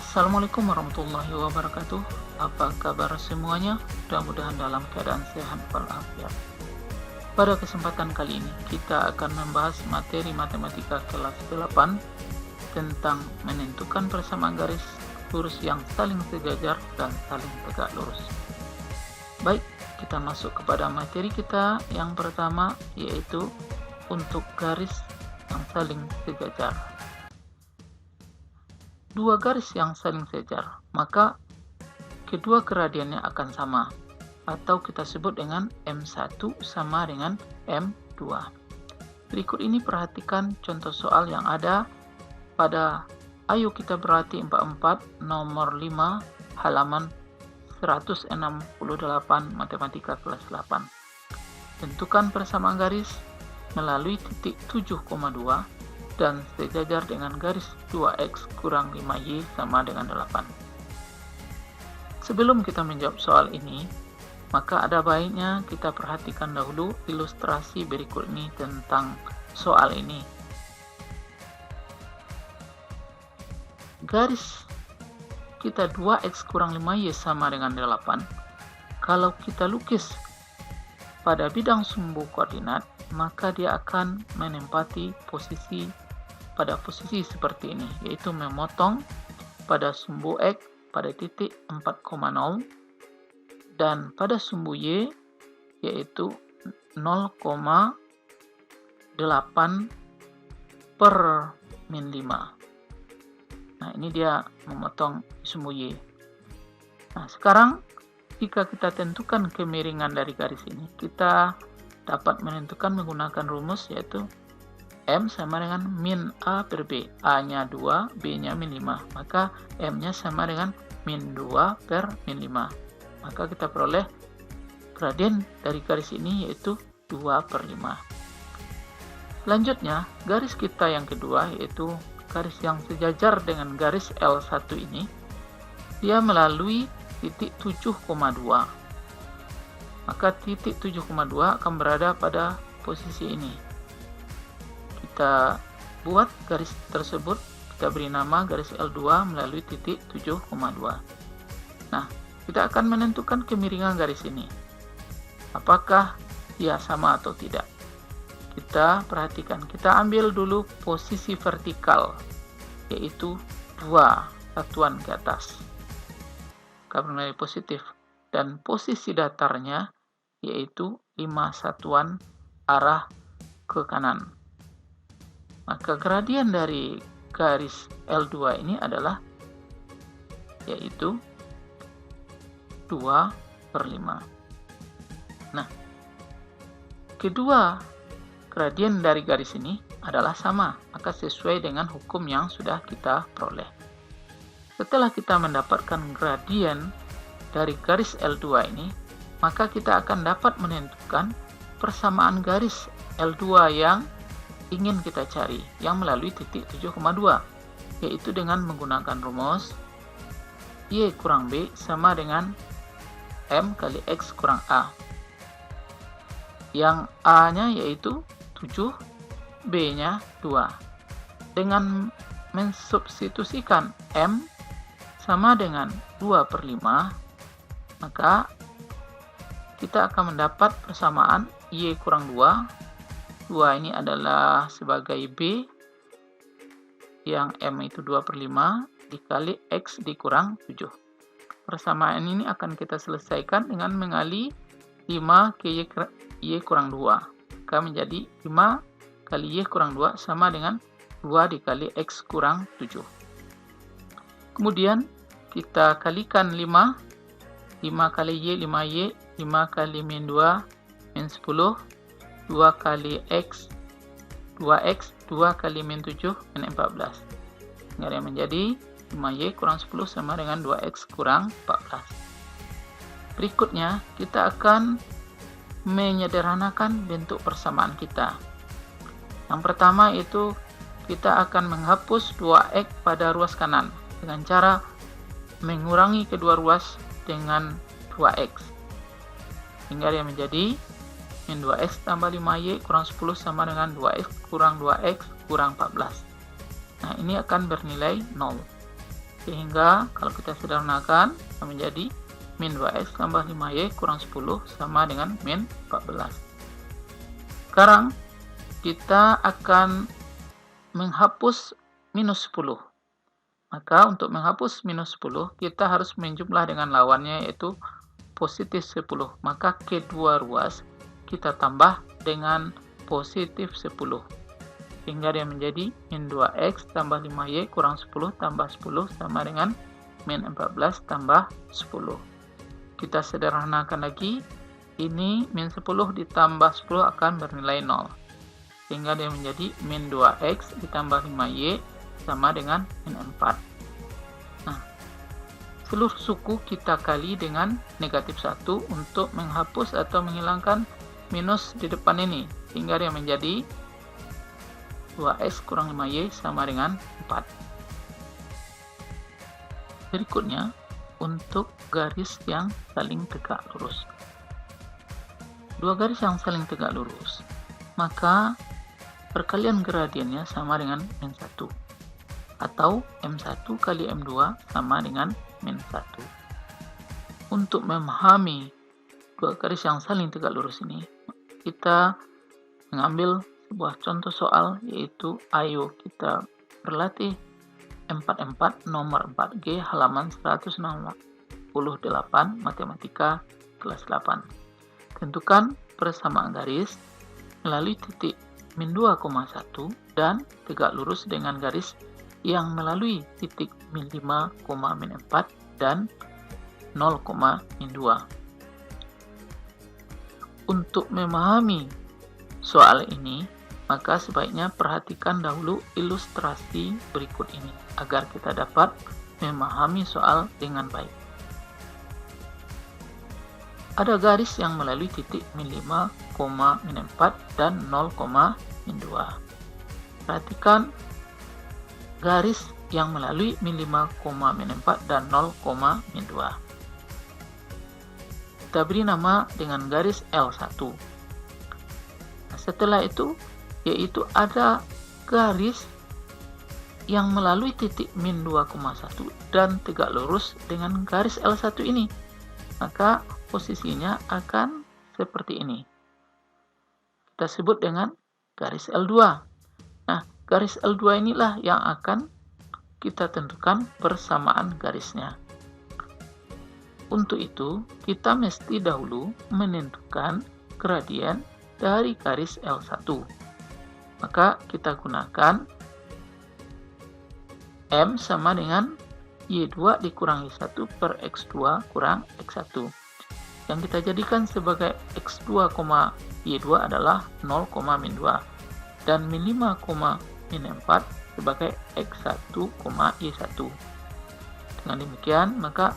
Assalamualaikum warahmatullahi wabarakatuh. Apa kabar semuanya? Mudah-mudahan dalam keadaan sehat walafiat. Pada kesempatan kali ini kita akan membahas materi matematika kelas 8 tentang menentukan persamaan garis lurus yang saling sejajar dan saling tegak lurus. Baik, kita masuk kepada materi kita yang pertama, yaitu untuk garis yang saling sejajar. Dua garis yang saling sejajar, maka kedua gradiennya akan sama, atau kita sebut dengan M1 sama dengan M2. Berikut ini perhatikan contoh soal yang ada pada Ayo Kita Berlatih 44 nomor 5 halaman 168 Matematika kelas 8. Tentukan persamaan garis melalui titik 7,2 dan sejajar dengan garis 2x kurang 5y sama dengan 8. Sebelum kita menjawab soal ini, maka ada baiknya kita perhatikan dahulu ilustrasi berikut ini tentang soal ini. Garis kita 2x kurang 5y sama dengan 8. Kalau kita lukis pada bidang sumbu koordinat, maka dia akan menempati pada posisi seperti ini, yaitu memotong pada sumbu X pada titik 4,0 dan pada sumbu Y yaitu 0,8 per min 5. Nah, ini dia memotong sumbu Y. Nah, sekarang jika kita tentukan kemiringan dari garis ini, kita dapat menentukan menggunakan rumus yaitu M sama dengan min A per B. A-nya 2, B-nya min 5. Maka M-nya sama dengan min 2 per min 5. Maka kita peroleh gradien dari garis ini yaitu 2 per 5. Selanjutnya, garis kita yang kedua yaitu garis yang sejajar dengan garis L1 ini. Dia melalui titik 7,2. Maka titik 7,2 akan berada pada posisi ini. Kita buat garis tersebut, kita beri nama garis L2 melalui titik 7,2. Nah, kita akan menentukan kemiringan garis ini. Apakah dia sama atau tidak? Kita perhatikan, kita ambil dulu posisi vertikal, yaitu 2 satuan ke atas. Bernilai positif. Dan posisi datarnya, yaitu 5 satuan arah ke kanan. Maka gradien dari garis L2 ini adalah yaitu 2 per 5. Nah, kedua gradien dari garis ini adalah sama, maka sesuai dengan hukum yang sudah kita peroleh. Setelah kita mendapatkan gradien dari garis L2 ini, maka kita akan dapat menentukan persamaan garis L2 yang ingin kita cari, yang melalui titik 7,2, yaitu dengan menggunakan rumus Y kurang B sama dengan M kali X kurang A. Yang A-nya yaitu 7, B-nya 2. Dengan mensubstitusikan M sama dengan 2 per 5, maka kita akan mendapat persamaan Y kurang 2. 2 ini adalah sebagai B, yang M itu 2 per 5, dikali X dikurang 7. Persamaan ini akan kita selesaikan dengan mengali 5 ke Y kurang 2. Maka menjadi 5 kali Y kurang 2 sama dengan 2 dikali X kurang 7. Kemudian kita kalikan 5 kali Y, 5Y, 5 kali min 2, min 10, 2 kali X, 2X, 2 kali min 7, min 14. Sehingga yang menjadi 5Y kurang 10 sama dengan 2X kurang 14. Berikutnya, kita akan menyederhanakan bentuk persamaan kita. Yang pertama itu, kita akan menghapus 2X pada ruas kanan dengan cara mengurangi kedua ruas dengan 2X. Hingga yang menjadi min 2x tambah 5y kurang 10 sama dengan 2x kurang 2x kurang 14. Nah, ini akan bernilai 0. Sehingga kalau kita sederhanakan menjadi min 2x tambah 5y kurang 10 sama dengan min 14. Sekarang kita akan menghapus minus 10. Maka untuk menghapus minus 10, kita harus menjumlah dengan lawannya yaitu positif 10. Maka kedua ruas kita tambah dengan positif 10. Sehingga dia menjadi min 2x tambah 5y kurang 10 tambah 10 sama dengan min 14 tambah 10. Kita sederhanakan lagi. Ini min 10 ditambah 10 akan bernilai 0. Sehingga dia menjadi min 2x ditambah 5y sama dengan min 4. Nah, seluruh suku kita kali dengan negatif 1 untuk menghapus atau menghilangkan minus di depan ini. Sehingga dia menjadi 2x kurang 5y sama dengan 4. Berikutnya, untuk garis yang saling tegak lurus. Dua garis yang saling tegak lurus, maka perkalian gradiennya sama dengan min 1. Atau M1 kali M2 sama dengan min 1. Untuk memahami dua garis yang saling tegak lurus ini, kita mengambil sebuah contoh soal, yaitu ayo kita berlatih 44 nomor 4G halaman 168 Matematika kelas 8. Tentukan persamaan garis melalui titik min 2,1 dan tegak lurus dengan garis yang melalui titik min 5, min 4 dan 0, min 2. Untuk memahami soal ini, maka sebaiknya perhatikan dahulu ilustrasi berikut ini agar kita dapat memahami soal dengan baik. Ada garis yang melalui titik min 5, min 4 dan 0, min 2. Perhatikan garis yang melalui min 5, min 4 dan 0, min 2. Kita beri nama dengan garis L1. Nah, setelah itu, yaitu ada garis yang melalui titik min 2,1 dan tegak lurus dengan garis L1 ini. Maka posisinya akan seperti ini. Kita sebut dengan garis L2. Nah, garis L2 inilah yang akan kita tentukan persamaan garisnya. Untuk itu, kita mesti dahulu menentukan gradien dari garis L1. Maka kita gunakan M sama dengan Y2 dikurangi 1 per X2 kurang X1. Yang kita jadikan sebagai X2, Y2 adalah 0, min 2. Dan min 5, min 4 sebagai X1, Y1. Dengan demikian, maka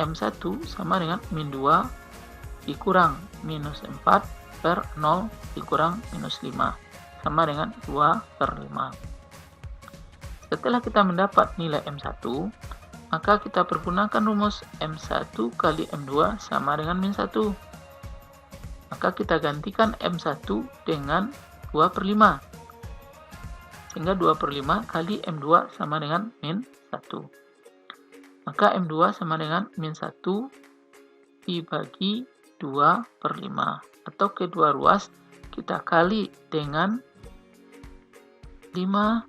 M1 sama dengan min 2 dikurang minus 4 per 0 dikurang minus 5. Sama dengan 2 per 5. Setelah kita mendapat nilai M1, maka kita pergunakan rumus M1 kali M2 sama dengan min 1. Maka kita gantikan M1 dengan 2 per 5. Sehingga 2 per 5 kali M2 sama dengan min 1. Maka M2 sama dengan min 1 dibagi 2 per 5. Atau kedua ruas kita kali dengan 5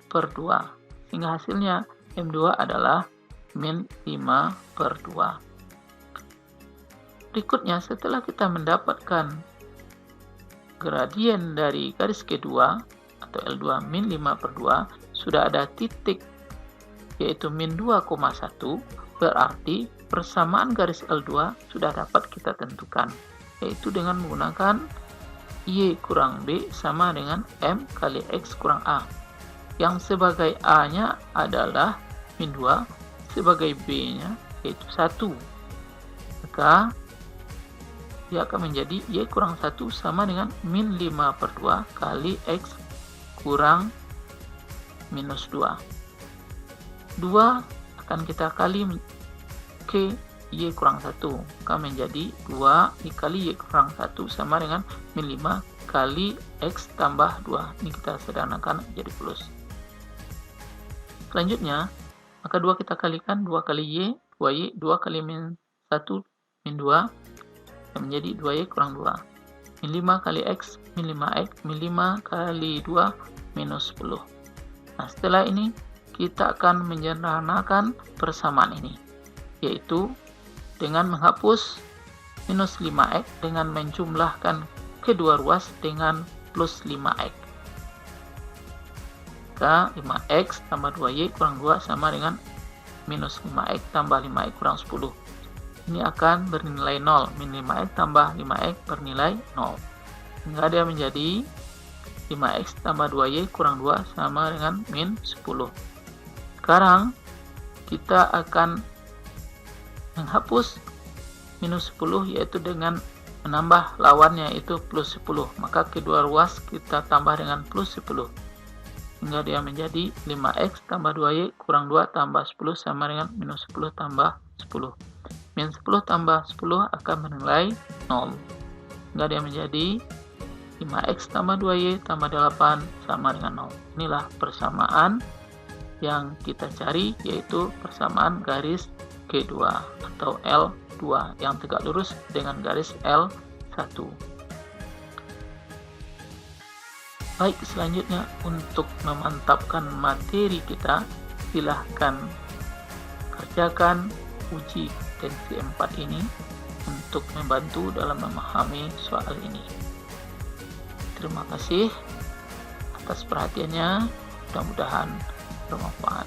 per 2. Sehingga hasilnya M2 adalah min 5 per 2. Berikutnya, setelah kita mendapatkan gradien dari garis kedua atau L2 min 5 per 2, sudah ada titik yaitu min 2,1, berarti persamaan garis L2 sudah dapat kita tentukan, yaitu dengan menggunakan Y kurang B sama dengan M kali X kurang A. Yang sebagai A-nya adalah min 2, sebagai B-nya yaitu 1. Maka dia akan menjadi Y kurang 1 sama dengan min 5 per 2 kali X kurang minus 2. 2 akan kita kali ke Y kurang 1. Maka menjadi 2 dikali Y kurang 1 sama dengan min 5 kali X tambah 2. Ini kita sederhanakan jadi plus. Selanjutnya, Maka 2 kita kalikan, 2 kali Y, 2Y, 2 kali min 1, min 2, yang menjadi 2Y kurang 2. Min 5 kali X, min 5X, min 5 kali 2, minus 10. Nah, setelah ini kita akan menyederhanakan persamaan ini, yaitu dengan menghapus minus 5X dengan menjumlahkan kedua ruas dengan plus 5X. Maka 5X tambah 2Y kurang 2 sama dengan minus 5X tambah 5X kurang 10. Ini akan bernilai 0. Min 5X tambah 5X bernilai 0. Sehingga dia menjadi 5X tambah 2Y kurang 2 sama dengan min 10. Sekarang kita akan menghapus minus 10 yaitu dengan menambah lawannya yaitu plus 10. Maka kedua ruas kita tambah dengan plus 10. Sehingga dia menjadi 5X tambah 2Y kurang 2 tambah 10 sama dengan minus 10 tambah 10. Min 10 tambah 10 akan bernilai 0. Sehingga dia menjadi 5X tambah 2Y tambah 8 sama dengan 0. Inilah persamaan yang kita cari, yaitu persamaan garis G2 atau L2 yang tegak lurus dengan garis L1. Baik, selanjutnya untuk memantapkan materi kita, silahkan kerjakan uji tensi 4 ini untuk membantu dalam memahami soal ini. Terima kasih atas perhatiannya, mudah-mudahan bermanfaat.